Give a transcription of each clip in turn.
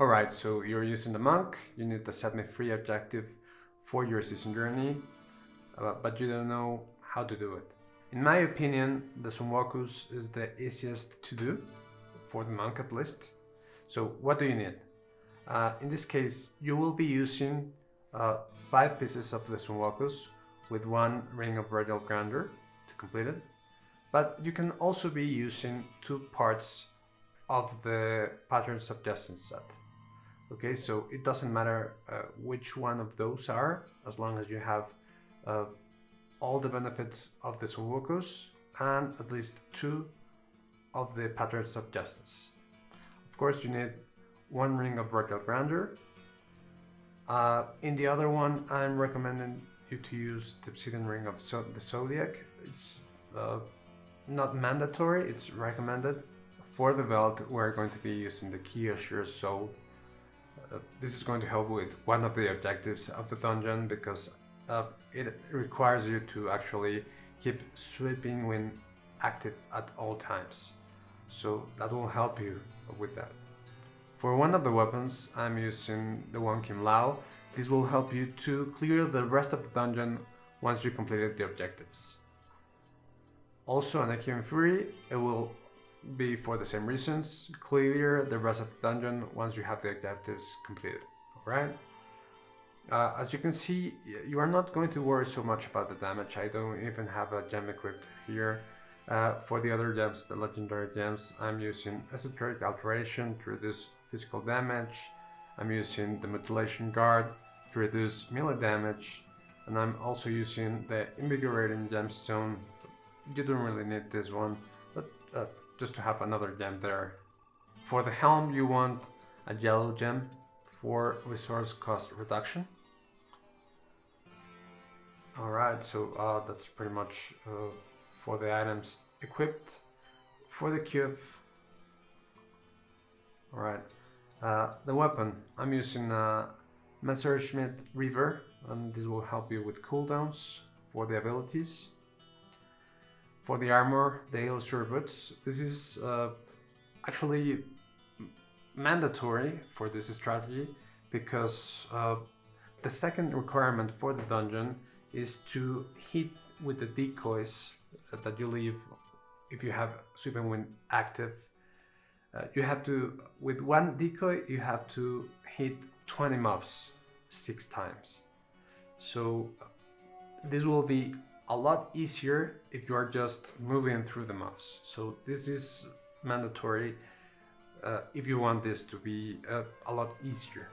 Alright, so you're using the monk, you need the set me free objective for your season journey, but you don't know how to do it. In my opinion, the Sunwuko is the easiest to do, for the monk at least. So what do you need? In this case, you will be using 5 pieces of the Sunwuko with 1 ring of radial grandeur to complete it. But you can also be using 2 parts of the Patterns of Destiny set. Okay, so it doesn't matter which one of those are, as long as you have all the benefits of the Sunwuko and at least 2 of the Patterns of Justice. Of course, you need 1 ring of radial grandeur. In the other one, I'm recommending you to use the obsidian ring of the Zodiac. It's not mandatory, it's recommended. For the belt, we're going to be using the Key of Sheer Soul. This is going to help with one of the objectives of the dungeon because it requires you to actually keep sweeping wind active at all times. So that will help you with that. For one of the weapons, I'm using the One Kim Lao. This will help you to clear the rest of the dungeon once you completed the objectives. Also, an Ekium Fury, it will be for the same reasons, clear the rest of the dungeon once you have the objectives completed, alright? As you can see, you are not going to worry so much about the damage. I don't even have a gem equipped here. For the other gems, the legendary gems, I'm using Esoteric Alteration to reduce physical damage. I'm using the Mutilation Guard to reduce melee damage, and I'm also using the Invigorating Gemstone. You don't really need this one, but just to have another gem there. For the helm, you want a yellow gem for resource cost reduction. Alright, so that's pretty much for the items equipped. For the cube, alright, the weapon, I'm using a Messerschmitt Reaver, and this will help you with cooldowns for the abilities. For the armor, the Illusory Boots, this is actually mandatory for this strategy because the second requirement for the dungeon is to hit with the decoys that you leave if you have Sweeping Wind active. You have to, with 1 decoy, you have to hit 20 mobs 6 times. So this will be a lot easier if you are just moving through the mobs. So this is mandatory if you want this to be a lot easier.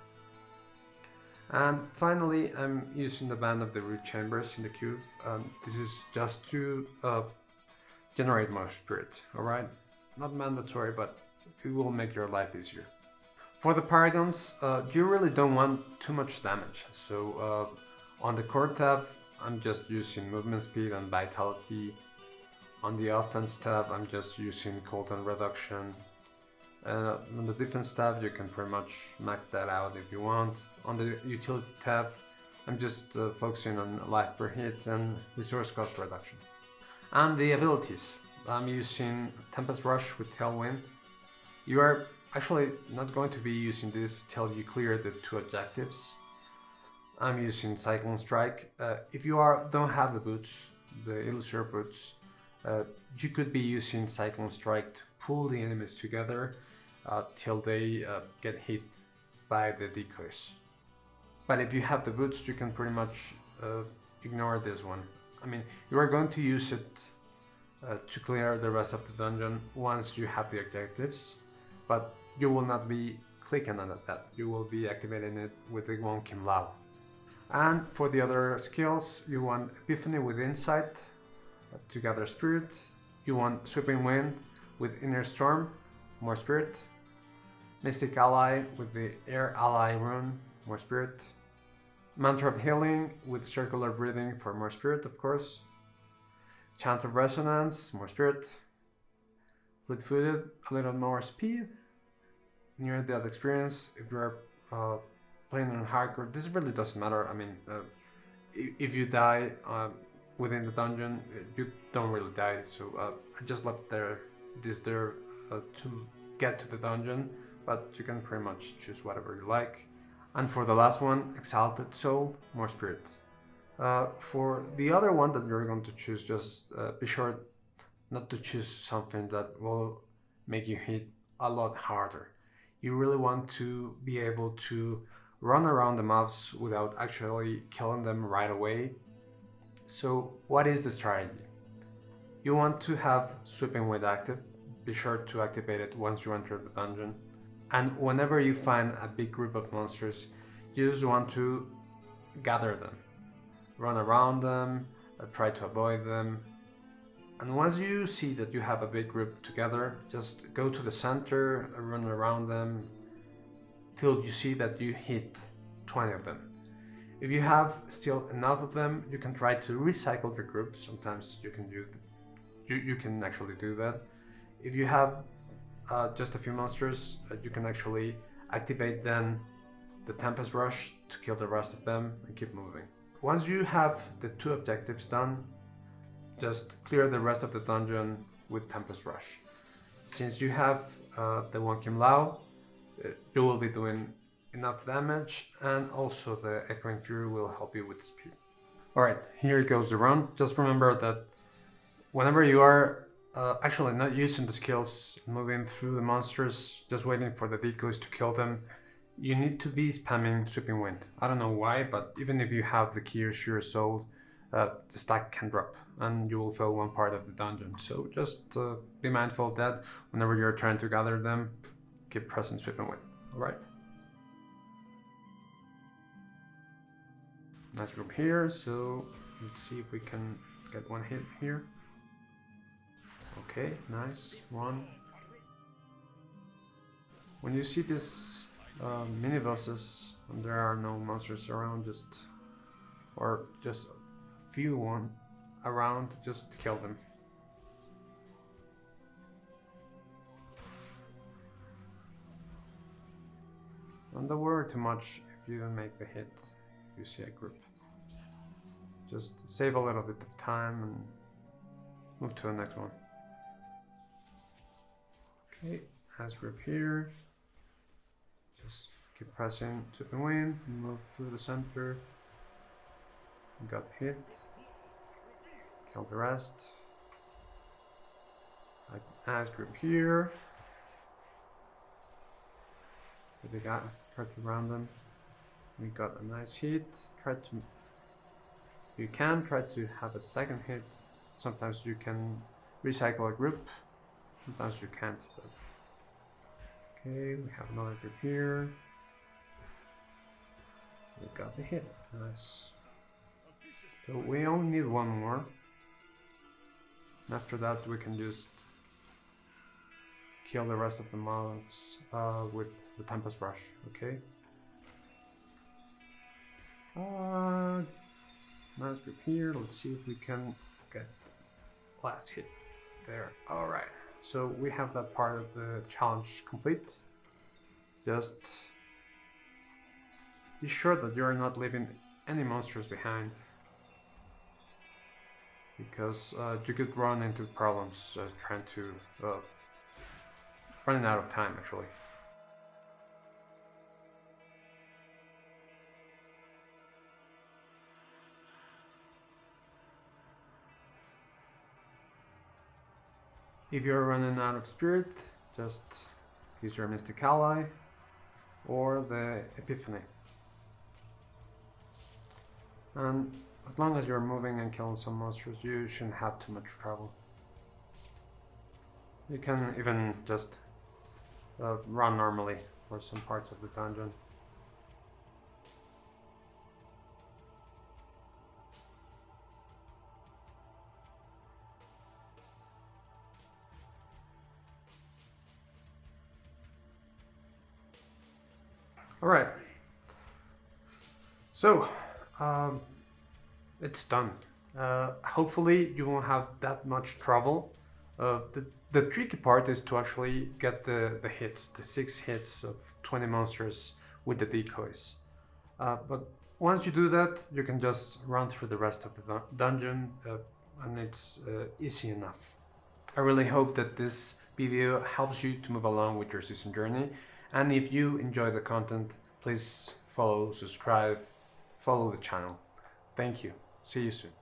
And finally, I'm using the Band of the Root Chambers in the cube. This is just to generate more spirit, alright? Not mandatory, but it will make your life easier. For the Paragons, you really don't want too much damage. So on the core tab, I'm just using movement speed and vitality. On the offense tab, I'm just using cooldown reduction. On the defense tab, you can pretty much max that out if you want. On the utility tab, I'm just focusing on life per hit and resource cost reduction. And the abilities, I'm using Tempest Rush with Tailwind. You are actually not going to be using this till you clear the 2 objectives. I'm using Cyclone Strike. If you don't have the boots, the Illusory Boots, you could be using Cyclone Strike to pull the enemies together till they get hit by the decoys. But if you have the boots, you can pretty much ignore this one. I mean, you are going to use it to clear the rest of the dungeon once you have the objectives, but you will not be clicking on that. You will be activating it with the One Kim Lao. And for the other skills, you want Epiphany with Insight to gather spirit. You want Sweeping Wind with Inner Storm, more spirit. Mystic Ally with the Air Ally rune, more spirit. Mantra of Healing with Circular Breathing for more spirit, of course. Chant of Resonance, more spirit. Fleet-footed, a little more speed. Near Death Experience, if you're playing on hardcore, this really doesn't matter. I mean, if you die within the dungeon, you don't really die. So I just left this there to get to the dungeon, but you can pretty much choose whatever you like. And for the last one, Exalted Soul, more spirits. For the other one that you're going to choose, just be sure not to choose something that will make you hit a lot harder. You really want to be able to run around the mobs without actually killing them right away. So what is the strategy? You want to have Sweeping Wind active. Be sure to activate it once you enter the dungeon. And whenever you find a big group of monsters, you just want to gather them. Run around them, try to avoid them. And once you see that you have a big group together, just go to the center, run around them, till you see that you hit 20 of them. If you have still enough of them, you can try to recycle your group. Sometimes you can actually do that. If you have just a few monsters, you can actually activate then the Tempest Rush to kill the rest of them and keep moving. Once you have the 2 objectives done, just clear the rest of the dungeon with Tempest Rush. Since you have the One Kim Lao, you will be doing enough damage, and also the Echoing Fury will help you with speed. Alright, here goes the run. Just remember that whenever you are actually not using the skills, moving through the monsters, just waiting for the decoys to kill them, you need to be spamming Sweeping Wind. I don't know why, but even if you have the key or Sheer Soul, the stack can drop and you will fail one part of the dungeon. So just be mindful of that whenever you're trying to gather them, keep pressing Sweeping Wind. Alright. Nice group here, so let's see if we can get one hit here. Okay, nice, one. When you see these mini bosses and there are no monsters around, just a few around, just kill them. Don't worry too much if you don't make the hit. If you see a group, just save a little bit of time and move to the next one. Okay, nice group here. Just keep pressing Sweeping Wind, move through the center. Got hit. Kill the rest. Nice group here. We got try to round them. We got a nice hit. You can try to have a second hit. Sometimes you can recycle a group. Sometimes you can't. But okay, we have another group here. We got the hit. Nice. So we only need one more. And after that we can just kill the rest of the mobs with the Tempest Rush, okay? Nice group here. Let's see if we can get last hit there. Alright, so we have that part of the challenge complete. Just be sure that you're not leaving any monsters behind, because you could run into problems trying to running out of time actually. If you're running out of spirit, just use your Mystic Ally or the Epiphany. And as long as you're moving and killing some monsters, you shouldn't have too much trouble. You can even just run normally for some parts of the dungeon. Alright, so it's done. Hopefully you won't have that much trouble. The tricky part is to actually get the hits, the 6 hits of 20 monsters with the decoys. But once you do that, you can just run through the rest of the dungeon and it's easy enough. I really hope that this video helps you to move along with your season journey, And if you enjoy the content, please follow, subscribe, follow the channel. Thank you. See you soon.